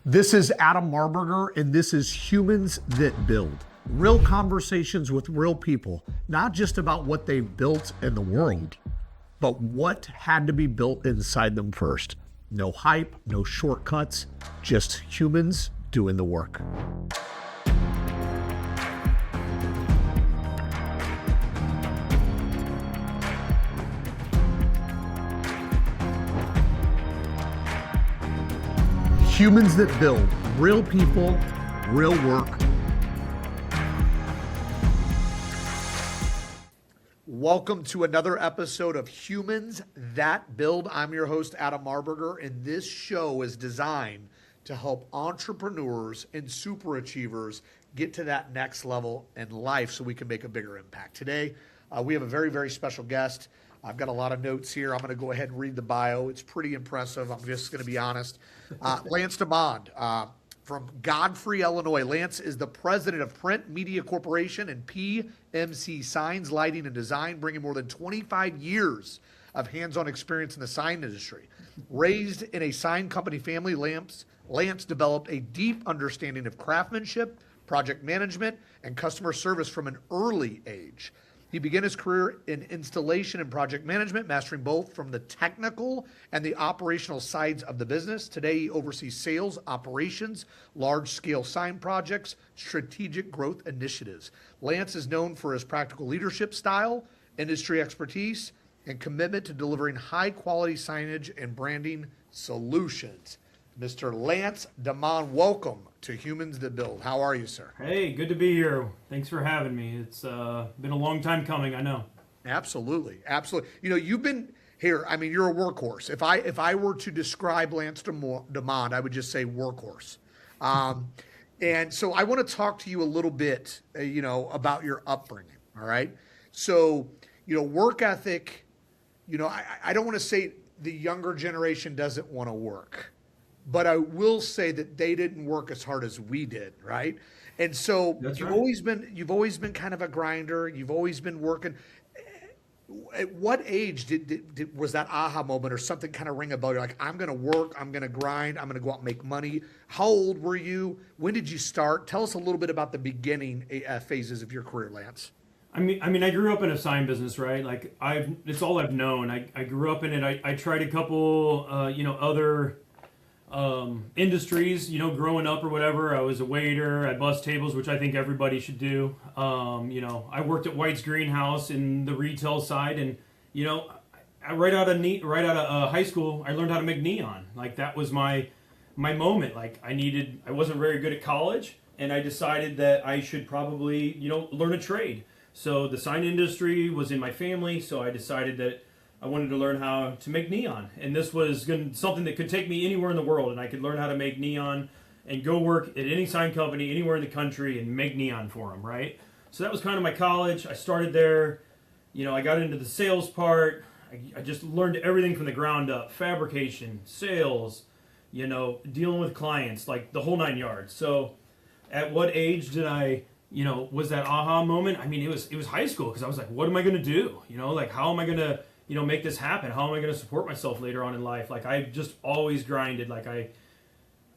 This is Adam Marburger, and this is Humans That Build. Real conversations with real people, not just about what they've built in the world, but what had to be built inside them first. No hype, no shortcuts, just humans doing the work. Humans That Build, real people, real work. Welcome to another episode of Humans That Build. I'm your host, Adam Marburger, and this show is designed to help entrepreneurs and super achievers get to that next level in life so we can make a bigger impact. Today, we have a very, very special guest. I've got a lot of notes here. I'm going to go ahead and read the bio. It's pretty impressive. I'm just going to be honest. Lance DeMond from Godfrey, Illinois. Lance is the president of Print Media Corporation and PMC Signs, Lighting, and Design, bringing more than 25 years of hands-on experience in the sign industry. Raised in a sign company family, Lance developed a deep understanding of craftsmanship, project management, and customer service from an early age. He began his career in installation and project management, mastering both from the technical and the operational sides of the business. Today, he oversees sales, operations, large-scale sign projects, strategic growth initiatives. Lance is known for his practical leadership style, industry expertise, and commitment to delivering high-quality signage and branding solutions. Mr. Lance DeMond, welcome to Humans That Build. How are you, sir? Hey, good to be here. Thanks for having me. It's been a long time coming, I know. Absolutely, absolutely. You know, you've been here. I mean, you're a workhorse. If I were to describe Lance DeMond, I would just say workhorse. And so I want to talk to you a little bit, about your upbringing. All right. So, work ethic. I don't want to say the younger generation doesn't want to work. But I will say that they didn't work as hard as we did, right? And so you've always been kind of a grinder. You've always been working. At what age was that aha moment or something kind of ring a bell? You're like, I'm going to work, I'm going to grind, I'm going to go out and make money. How old were you? When did you start? Tell us a little bit about the beginning phases of your career, Lance. I mean, I grew up in a sign business, right? Like it's all I've known. I grew up in it. I tried a couple, other industries, growing up or whatever. I was a waiter, I bussed tables, which I think everybody should do. I worked at White's Greenhouse in the retail side, and right out of high school, I learned how to make neon. Like that was my moment. Like I wasn't very good at college, and I decided that I should probably learn a trade. So the sign industry was in my family, so I decided that I wanted to learn how to make neon, and this was something that could take me anywhere in the world, and I could learn how to make neon and go work at any sign company anywhere in the country and make neon for them, right? So that was kind of my college. I started there. I got into the sales part. I just learned everything from the ground up: fabrication, sales, dealing with clients, like the whole 9 yards. So at what age did I, was that aha moment? I mean, it was high school, because I was like, what am I going to do? How am I going to make this happen? How am I going to support myself later on in life? Like I just always grinded. Like I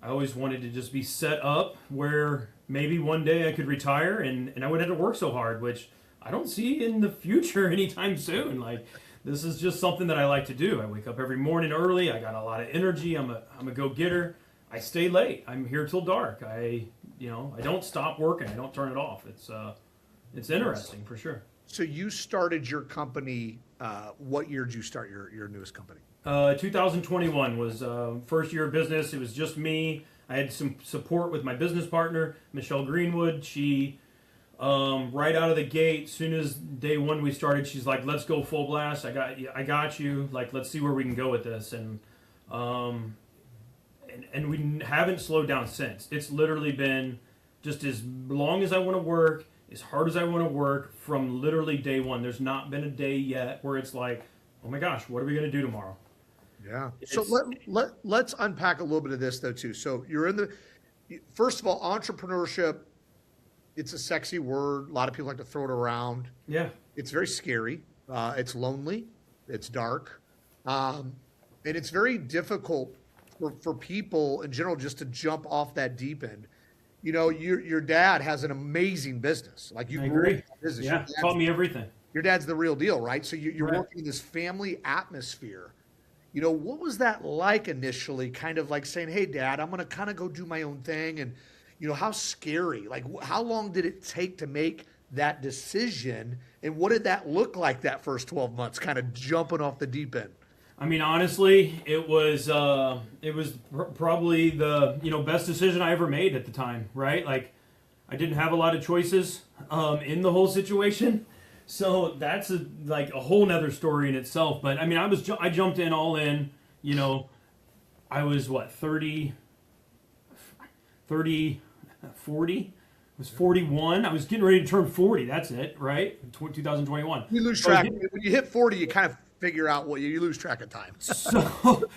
always wanted to just be set up where maybe one day I could retire and I wouldn't have to work so hard, which I don't see in the future anytime soon. Like this is just something that I like to do. I wake up every morning early. I got a lot of energy. I'm a go-getter. I stay late. I'm here till dark. I don't stop working. I don't turn it off. It's interesting for sure. So you started your company, what year did you start your newest company? 2021 was first year of business. It was just me. I had some support with my business partner, Michelle Greenwood. She, right out of the gate, soon as day one we started, she's like, let's go full blast. I got you. Like, let's see where we can go with this. And we haven't slowed down since. It's literally been just as long as I want to work, as hard as I want to work, from literally day one. There's not been a day yet where it's like, oh my gosh, what are we going to do tomorrow? Yeah. So let's unpack a little bit of this though too. So first of all, entrepreneurship, it's a sexy word. A lot of people like to throw it around. Yeah. It's very scary. It's lonely. It's dark. And it's very difficult for people in general just to jump off that deep end. You know, your dad has an amazing business. Like you I grew up in agree. that business. Yeah, taught me everything. Your dad's the real deal, right? So you're Right. working in this family atmosphere. You know, what was that like initially? Kind of like saying, "Hey, Dad, I'm going to kind of go do my own thing," and you know, how scary? Like, how long did it take to make that decision, and what did that look like that first 12 months? Kind of jumping off the deep end. I mean, honestly, it was probably the best decision I ever made at the time. Right? Like, I didn't have a lot of choices in the whole situation, so that's like a whole nother story in itself. But I mean, I jumped in all in. You know, I was what 40. I was 41. I was getting ready to turn 40. That's it, right? 2021. You lose So I was track when you hit 40. You kind of figure out what you lose track of time. So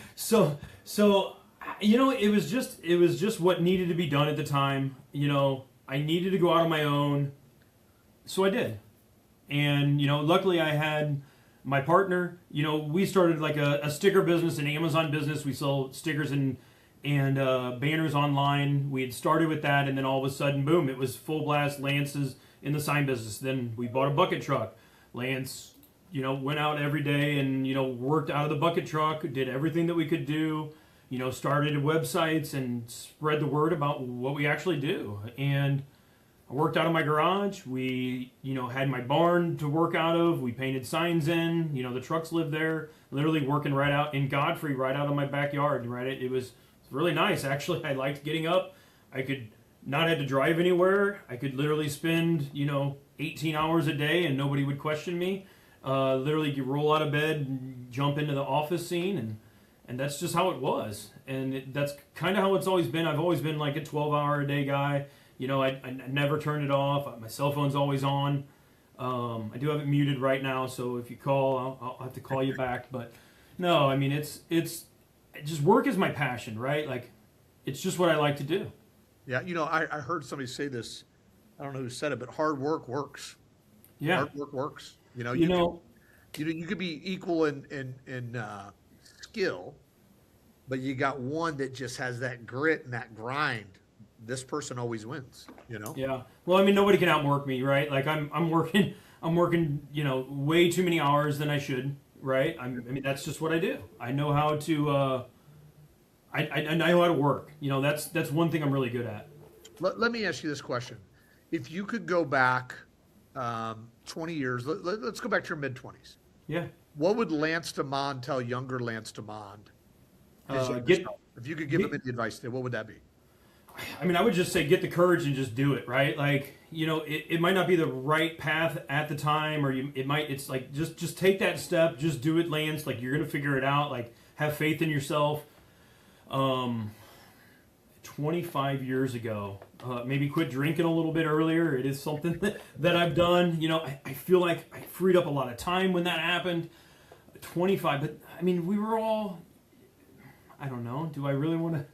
you know, it was just what needed to be done at the time. You know, I needed to go out on my own, so I did. And you know, luckily I had my partner. You know, we started like a sticker business, an Amazon business. We sell stickers and banners online. We had started with that, and then all of a sudden, boom! It was full blast. Lance's in the sign business. Then we bought a bucket truck. Lance, you know, went out every day and worked out of the bucket truck. Did everything that we could do. You know, started websites and spread the word about what we actually do. And I worked out of my garage. We, had my barn to work out of. We painted signs in. You know, the trucks lived there. Literally working right out in Godfrey, right out of my backyard. Right, it was really nice. Actually, I liked getting up. I could not had to drive anywhere. I could literally spend 18 hours a day and nobody would question me. Literally, you roll out of bed, and jump into the office scene, and that's just how it was. And that's kind of how it's always been. I've always been like a 12-hour-a-day guy. You know, I never turn it off. My cell phone's always on. I do have it muted right now, so if you call, I'll have to call you back. But no, I mean, it's just work is my passion, right? Like, it's just what I like to do. Yeah, I heard somebody say this. I don't know who said it, but hard work works. Yeah. Hard work works. You could be equal in skill, but you got one that just has that grit and that grind. This person always wins. Yeah. Well, I mean, nobody can outwork me, right? Like I'm working, way too many hours than I should, right? I mean, that's just what I do. I know how to, I know how to work. That's one thing I'm really good at. Let me ask you this question: if you could go back 20 years, let's go back to your mid-20s. Yeah. What would Lance DeMond tell younger Lance DeMond? If you could give him any advice there, what would that be? I mean, I would just say get the courage and just do it, right? Like, it might not be the right path at the time, or it's like, just take that step, just do it, Lance. Like, you're going to figure it out. Like, have faith in yourself. 25 years ago, maybe quit drinking a little bit earlier. It is something that I've done. I feel like I freed up a lot of time when that happened. 25, but I mean, we were all, I don't know. Do I really want to?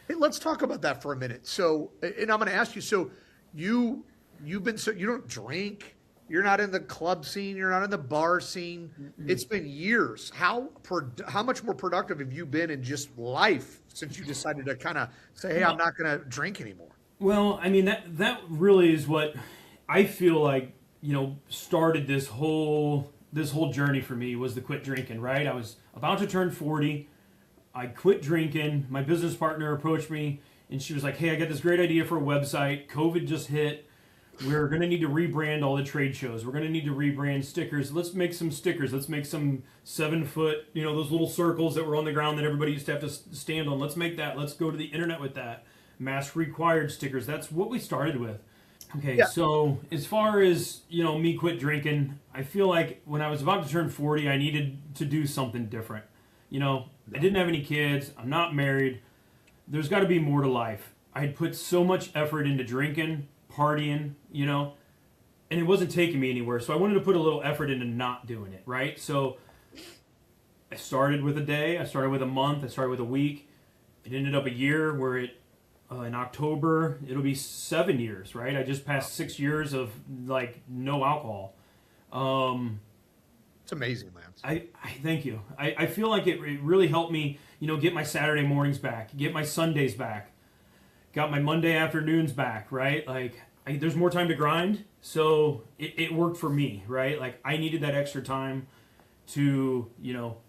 Hey, let's talk about that for a minute. So, and I'm going to ask you. So, you don't drink. You're not in the club scene. You're not in the bar scene. Mm-hmm. It's been years. How much more productive have you been in just life since you decided to kind of say, "Hey, I'm not going to drink anymore"? Well, I mean, that really is what I feel like. Started this whole journey for me was the quit drinking. Right, I was about to turn 40. I quit drinking. My business partner approached me, and she was like, "Hey, I got this great idea for a website. COVID just hit. We're going to need to rebrand all the trade shows. We're going to need to rebrand stickers. Let's make some stickers. Let's make some 7-foot, those little circles that were on the ground that everybody used to have to stand on. Let's make that. Let's go to the internet with that. Mask required stickers." That's what we started with. Okay, yeah. So as far as, me quit drinking, I feel like when I was about to turn 40, I needed to do something different. I didn't have any kids. I'm not married. There's got to be more to life. I had put so much effort into drinking, partying, and it wasn't taking me anywhere. So I wanted to put a little effort into not doing it, right? So I started with a day. I started with a month. I started with a week. It ended up a year where in October, it'll be 7 years, right? I just passed 6 years of, no alcohol. So amazing, Lance. I thank you. I feel like it really helped me, get my Saturday mornings back, get my Sundays back, got my Monday afternoons back, right? Like, there's more time to grind, so it worked for me, right? Like, I needed that extra time to,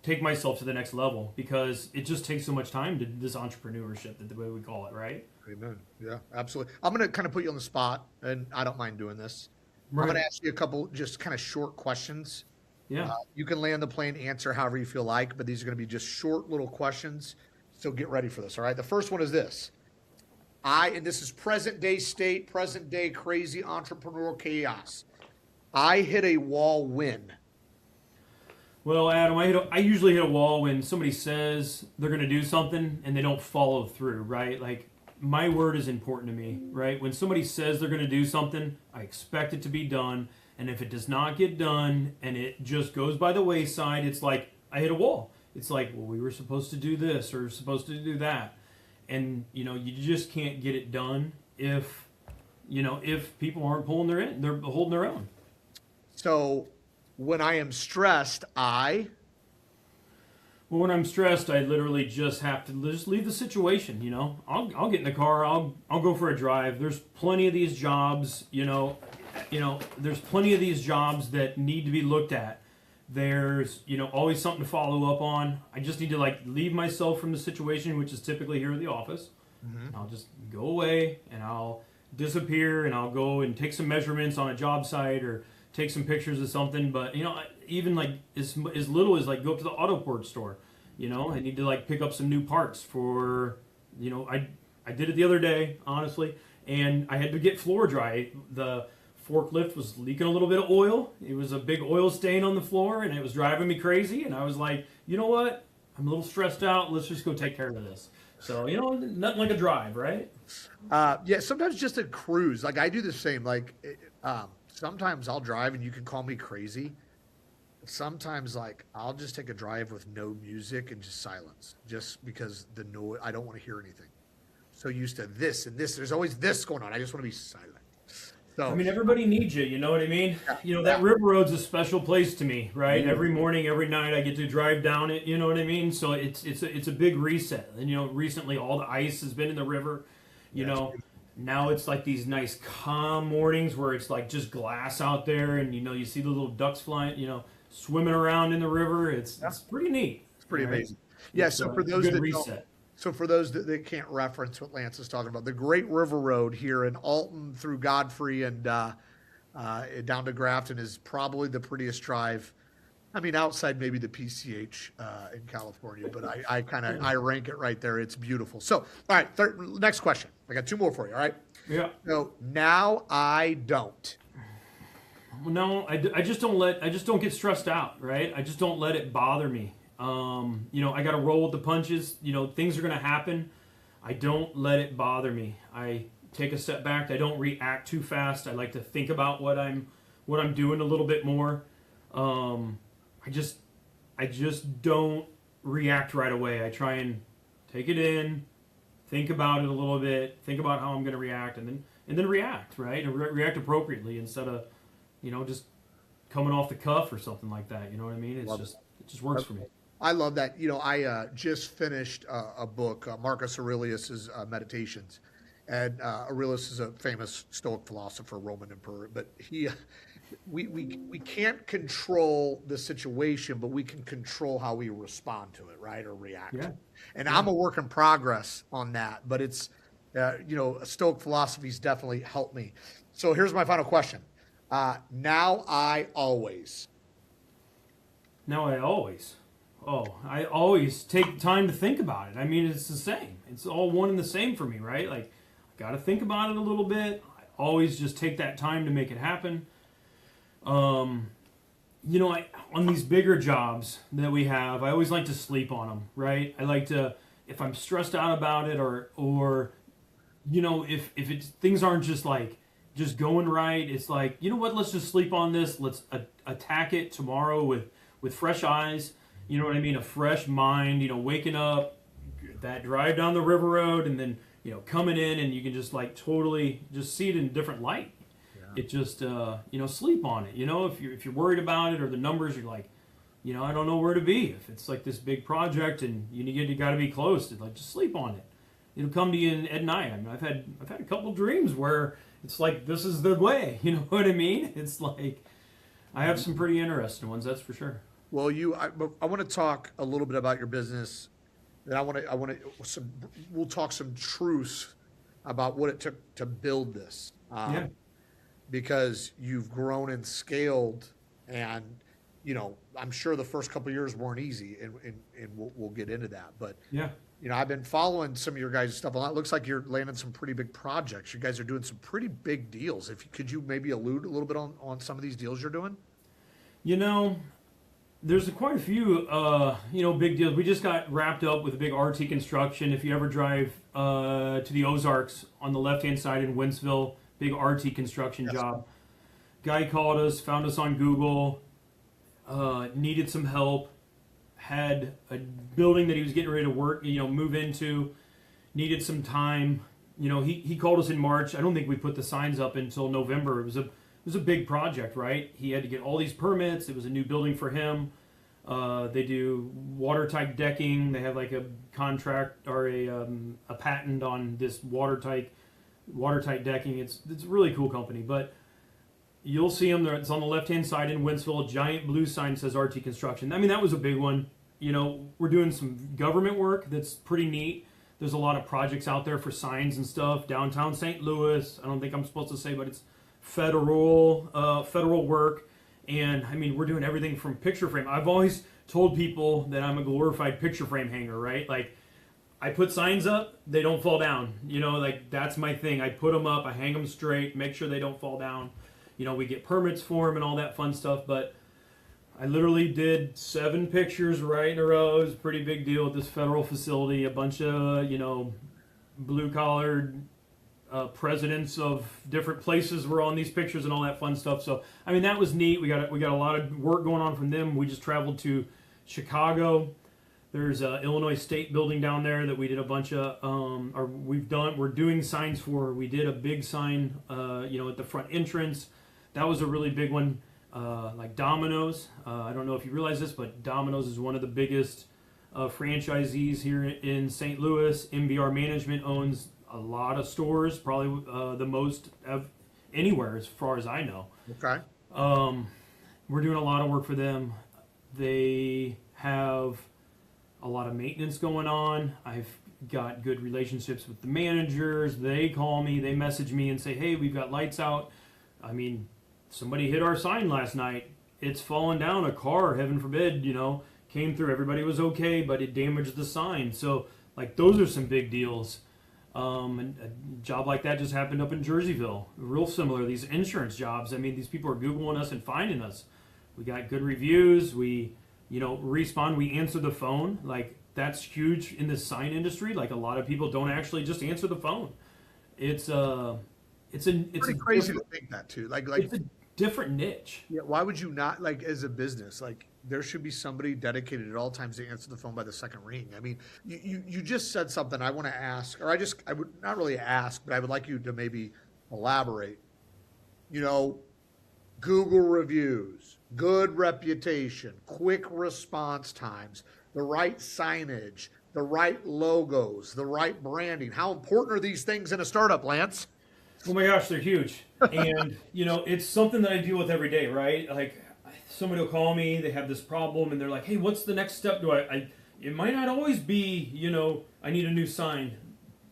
take myself to the next level, because it just takes so much time to this entrepreneurship, the way we call it, right? Amen. Yeah, absolutely. I'm going to kind of put you on the spot, and I don't mind doing this. Right. I'm going to ask you a couple just kind of short questions. Yeah. You can land the plane, answer however you feel like, but these are going to be just short little questions. So get ready for this. All right. The first one is this. And this is present day state, present day crazy entrepreneurial chaos. I hit a wall when. Well, Adam, I usually hit a wall when somebody says they're going to do something and they don't follow through, right? Like, my word is important to me, right? When somebody says they're going to do something, I expect it to be done. And if it does not get done and it just goes by the wayside, it's like I hit a wall. It's like, well, we were supposed to do this or supposed to do that. And, you just can't get it done if people aren't they're holding their own. So when I am stressed, Well, when I'm stressed, I literally just have to just leave the situation. I'll get in the car. I'll go for a drive. There's plenty of these jobs. There's plenty of these jobs that need to be looked at. There's always something to follow up on. I just need to leave myself from the situation, which is typically here at the office. Mm-hmm. I'll just go away and I'll disappear and I'll go and take some measurements on a job site or take some pictures of something. But even as little as go up to the auto parts store. I need to pick up some new parts for I did it the other day, honestly, and I had to get floor dry. The forklift was leaking a little bit of oil. It was a big oil stain on the floor and it was driving me crazy, and I was like, you know what? I'm a little stressed out. Let's just go take care of this. So, nothing like a drive, right? Yeah, sometimes just a cruise. I do the same. Sometimes I'll drive and you can call me crazy. Sometimes I'll just take a drive with no music and just silence, just because the noise, I don't want to hear anything. So used to this and this, there's always this going on. I just want to be silent. So, everybody needs you, you know what I mean? That river road's a special place to me, right? Mm-hmm. Every morning, every night, I get to drive down it, you know what I mean? So it's a big reset. And, recently all the ice has been in the river, now it's these nice calm mornings where it's just glass out there and, you see the little ducks flying, swimming around in the river. It's pretty neat. It's pretty amazing. Yeah, so for those that reset. So for those that can't reference what Lance is talking about, the Great River Road here in Alton through Godfrey and down to Grafton is probably the prettiest drive. I mean, outside maybe the PCH in California, but I rank it right there. It's beautiful. So, all right, next question. I got two more for you, all right? Yeah. So now I don't. Well, no, I just don't get stressed out, right? I just don't let it bother me. I got to roll with the punches. Things are going to happen. I don't let it bother me. I take a step back. I don't react too fast. I like to think about what I'm doing a little bit more. I just don't react right away. I try and take it in, think about it a little bit, think about how I'm going to react, and then react, right? And react appropriately instead of, just coming off the cuff or something like that. You know what I mean? It just works for me. I love that. I just finished a book, Marcus Aurelius's Meditations, and Aurelius is a famous Stoic philosopher, Roman emperor. But we can't control the situation, but we can control how we respond to it, right, or react. Yeah. And I'm a work in progress on that. But it's Stoic philosophy's definitely helped me. So here's my final question. Now I always. I always take time to think about it. I mean, it's the same. It's all one and the same for me, right? I got to think about it a little bit. I always just take that time to make it happen. On these bigger jobs that we have, I always like to sleep on them, right? I like to, if I'm stressed out about it or if things aren't just going right, it's let's just sleep on this. Let's attack it tomorrow with fresh eyes. You know what I mean? A fresh mind, waking up, that drive down the river road, and then, coming in and you can just totally just see it in a different light. Yeah. It just, sleep on it. If you're worried about it or the numbers, you're I don't know where to be. If it's like this big project and you got to be close, to like just sleep on it. It'll come to you at night. I mean, I've had a couple dreams where it's like this is the way. You know what I mean? It's like I have some pretty interesting ones, that's for sure. Well, I want to talk a little bit about your business. Then we'll talk some truths about what it took to build this. Yeah. Because you've grown and scaled, and I'm sure the first couple of years weren't easy, and we'll get into that. But Yeah. I've been following some of your guys' stuff a lot. It looks like you're landing some pretty big projects. You guys are doing some pretty big deals. Could you maybe allude a little bit on some of these deals you're doing? There's quite a few, big deals. We just got wrapped up with a big RT construction. If you ever drive to the Ozarks on the left-hand side in Wentzville, big RT construction job. Guy called us, found us on Google, needed some help, had a building that he was getting ready to move into, needed some time. He called us in March. I don't think we put the signs up until November. It was a big project, right? He had to get all these permits. It was a new building for him. They do watertight decking. They have like a contract or a patent on this watertight decking. It's a really cool company. But you'll see them there. It's on the left-hand side in Wentzville. A giant blue sign says RT Construction. I mean, that was a big one. We're doing some government work that's pretty neat. There's a lot of projects out there for signs and stuff. Downtown St. Louis. I don't think I'm supposed to say, but it's federal work. And I mean, we're doing everything from picture frame. I've always told people that I'm a glorified picture frame hanger, right? Like, I put signs up, they don't fall down. Like that's my thing. I put them up, I hang them straight, make sure they don't fall down. We get permits for them and all that fun stuff. But I literally did 7 pictures right in a row. It was a pretty big deal at this federal facility. A bunch of, blue-collared presidents of different places were on these pictures and all that fun stuff. So, I mean, that was neat. We got a lot of work going on from them. We just traveled to Chicago. There's a Illinois State building down there that we did a bunch of, we're doing signs for. We did a big sign, at the front entrance. That was a really big one. Like Domino's. I don't know if you realize this, but Domino's is one of the biggest franchisees here in St. Louis. MBR Management owns a lot of stores, probably the most of anywhere as far as I know. Okay. We're doing a lot of work for them. They have a lot of maintenance going on. I've got good relationships with the managers. They call me, they message me and say, hey, we've got lights out. I mean, somebody hit our sign last night. It's fallen down. A car, heaven forbid, came through. Everybody was okay, but it damaged the sign. So, like, those are some big deals. And a job like that just happened up in Jerseyville. Real similar. These insurance jobs. I mean, these people are Googling us and finding us. We got good reviews. We, respond. We answer the phone. Like, that's huge in the sign industry. Like, a lot of people don't actually just answer the phone. It's pretty crazy to think that too. Like it's a different niche. Yeah. Why would you not, like, as a business, like, there should be somebody dedicated at all times to answer the phone by the second ring. I mean, you just said something I want to ask, or I would not really ask, but I would like you to maybe elaborate. Google reviews, good reputation, quick response times, the right signage, the right logos, the right branding. How important are these things in a startup, Lance? Oh my gosh, they're huge. And, it's something that I deal with every day, right? Like, somebody will call me, they have this problem, and they're like, hey, what's the next step? It might not always be, I need a new sign.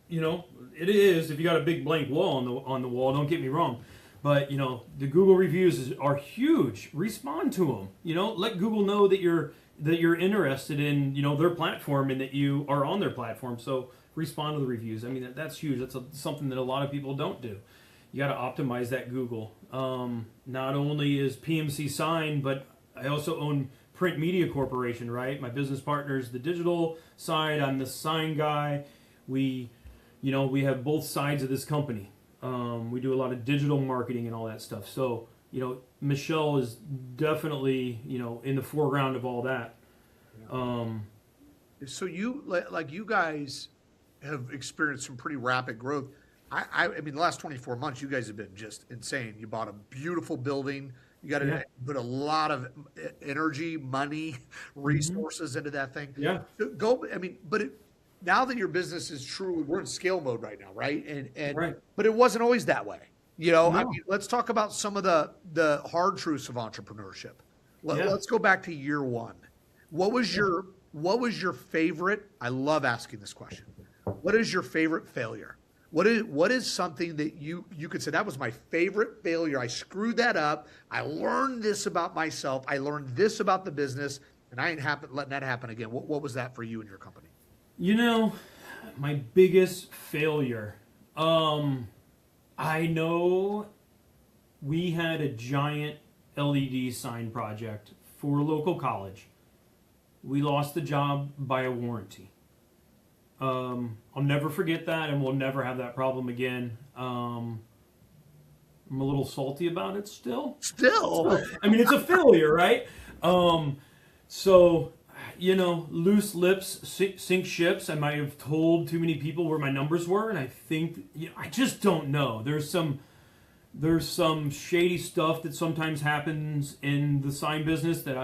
It is, if you got a big blank wall on the wall, don't get me wrong. But, the Google reviews are huge. Respond to them. Let Google know that you're interested in, their platform and that you are on their platform. So respond to the reviews. I mean, that's huge. That's something that a lot of people don't do. You got to optimize that Google. Not only is PMC Sign, but I also own Print Media Corporation, right? My business partner's the digital side. I'm the sign guy. We have both sides of this company. We do a lot of digital marketing and all that stuff. So, Michelle is definitely, in the foreground of all that. So you guys have experienced some pretty rapid growth. I mean, the last 24 months, you guys have been just insane. You bought a beautiful building. You got Yeah. to put a lot of energy, money, Hmm. resources into that thing. Yeah. Go, I mean, but now that your business is truly, we're in scale mode right now, right? Right. But it wasn't always that way. I No. mean, let's talk about some of the hard truths of entrepreneurship. Yeah. Let's go back to year one. What was Yeah. your favorite? I love asking this question. What is your favorite failure? What is something that you could say that was my favorite failure? I screwed that up. I learned this about myself. I learned this about the business, and I ain't letting that happen again. What was that for you and your company? You know, my biggest failure. I know we had a giant LED sign project for a local college. We lost the job by a warranty. I'll never forget that, and we'll never have that problem again. I'm a little salty about it still. Still, I mean, it's a failure, right? So, loose lips sink ships. I might have told too many people where my numbers were, and I think I just don't know. There's some shady stuff that sometimes happens in the sign business that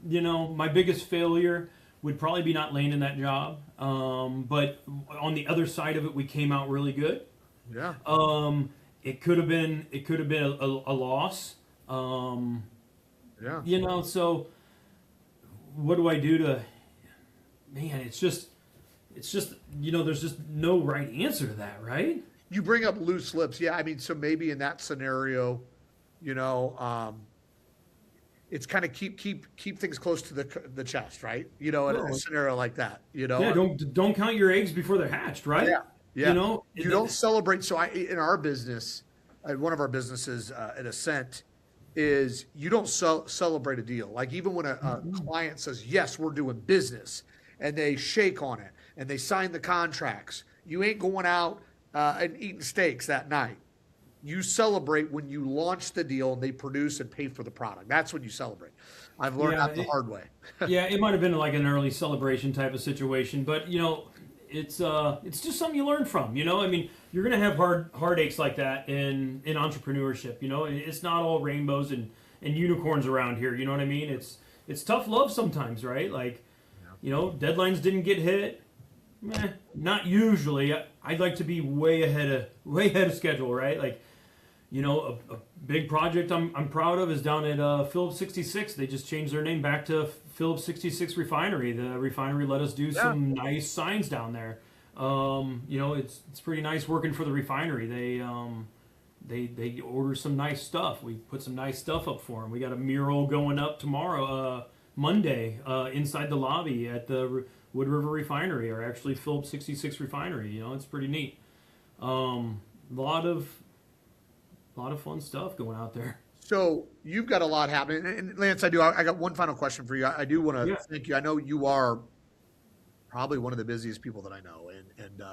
my biggest failure would probably be not landing that job. But on the other side of it, we came out really good. yeah, It could have been a loss. yeah. So what do I do to? Man, there's just no right answer to that, right? You bring up loose lips. Yeah, I mean, so maybe in that scenario, you know, it's kind of keep things close to the chest, right? In a Well, scenario like that, yeah, don't count your eggs before they're hatched, right? Yeah, yeah. You don't It- celebrate. So in our business, one of our businesses at Ascent is you don't celebrate a deal. Like even when a client says, yes, we're doing business and they shake on it and they sign the contracts, you ain't going out and eating steaks that night. You celebrate when you launch the deal and they produce and pay for the product. That's when you celebrate. I've learned yeah, that the hard way. yeah, it might have been like an early celebration type of situation, but it's just something you learn from. I mean, you're gonna have heartaches like that in entrepreneurship. It's not all rainbows and unicorns around here. You know what I mean? It's tough love sometimes, right? Like, deadlines didn't get hit. Not usually. I'd like to be way ahead of schedule, right? Like, a big project I'm proud of is down at Phillips 66. They just changed their name back to Phillips 66 Refinery. The refinery let us do Yeah. some nice signs down there. It's pretty nice working for the refinery. They order some nice stuff. We put some nice stuff up for them. We got a mural going up tomorrow, Monday, inside the lobby at the Wood River Refinery, or actually Phillips 66 Refinery. It's pretty neat. A lot of fun stuff going out there. So you've got a lot happening. And Lance, I got one final question for you. I do want to Yeah, thank you. I know you are probably one of the busiest people that I know,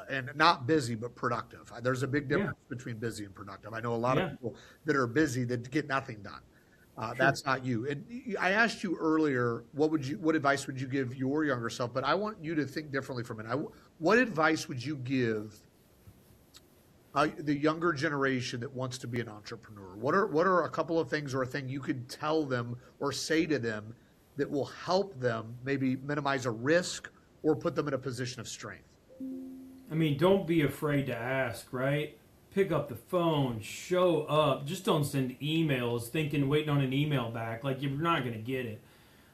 and not busy but productive. There's a big yeah, difference between busy and productive. I know a lot of yeah, people that are busy that get nothing done. sure. That's not you. And I asked you earlier, what advice would you give your younger self? But I want you to think differently from it. What advice would you give the younger generation that wants to be an entrepreneur? What are a couple of things or a thing you could tell them or say to them that will help them maybe minimize a risk or put them in a position of strength? I mean, don't be afraid to ask, right? Pick up the phone, show up. Just don't send emails waiting on an email back. Like, you're not going to get it.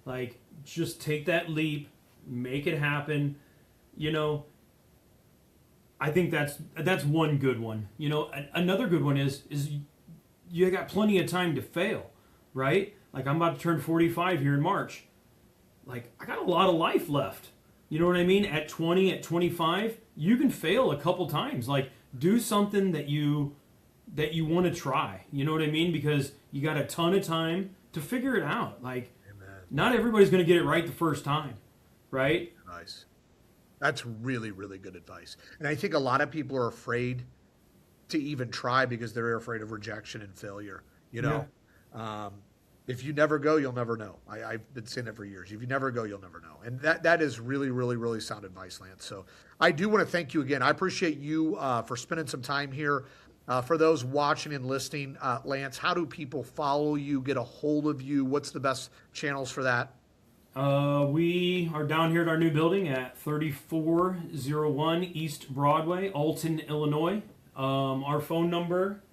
Like, just take that leap, make it happen. You know, I think that's one good one. Another good one is you got plenty of time to fail, right? Like, I'm about to turn 45 here in March. Like, I got a lot of life left. You know what I mean? At 20, at 25, you can fail a couple times. Like, do something that you want to try. You know what I mean? Because you got a ton of time to figure it out. Like, Amen. not everybody's going to get it right the first time, right? Nice. That's really, really good advice. And I think a lot of people are afraid to even try because they're afraid of rejection and failure. If you never go, you'll never know. I've been saying that for years. If you never go, you'll never know. And that is really, really, really sound advice, Lance. So I do want to thank you again. I appreciate you for spending some time here. For those watching and listening, Lance, how do people follow you, get a hold of you? What's the best channels for that? We are down here at our new building at 3401 East Broadway, Alton, Illinois. Our phone number,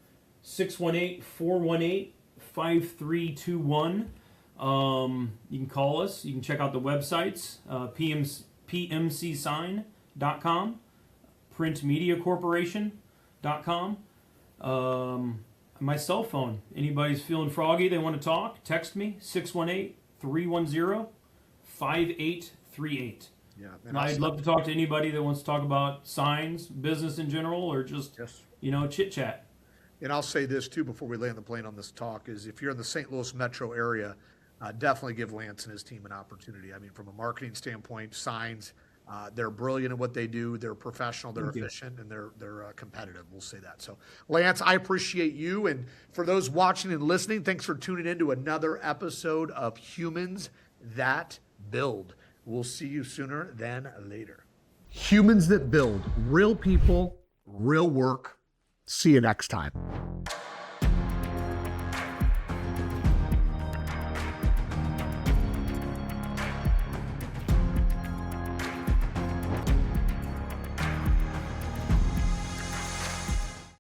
618-418-5321. You can call us. You can check out the websites, pmcsign.com, printmediacorporation.com. My cell phone. Anybody's feeling froggy, they want to talk, text me, 618-310-5838. Yeah, and I'd love to talk to anybody that wants to talk about signs, business in general, or just, chit chat. And I'll say this too before we land the plane on this talk is if you're in the St. Louis metro area, definitely give Lance and his team an opportunity. I mean, from a marketing standpoint, signs, they're brilliant at what they do. They're professional, they're efficient, and they're competitive. We'll say that. So, Lance, I appreciate you. And for those watching and listening, thanks for tuning in to another episode of Humans That Build. We'll see you sooner than later. Humans That Build, real people, real work. See you next time.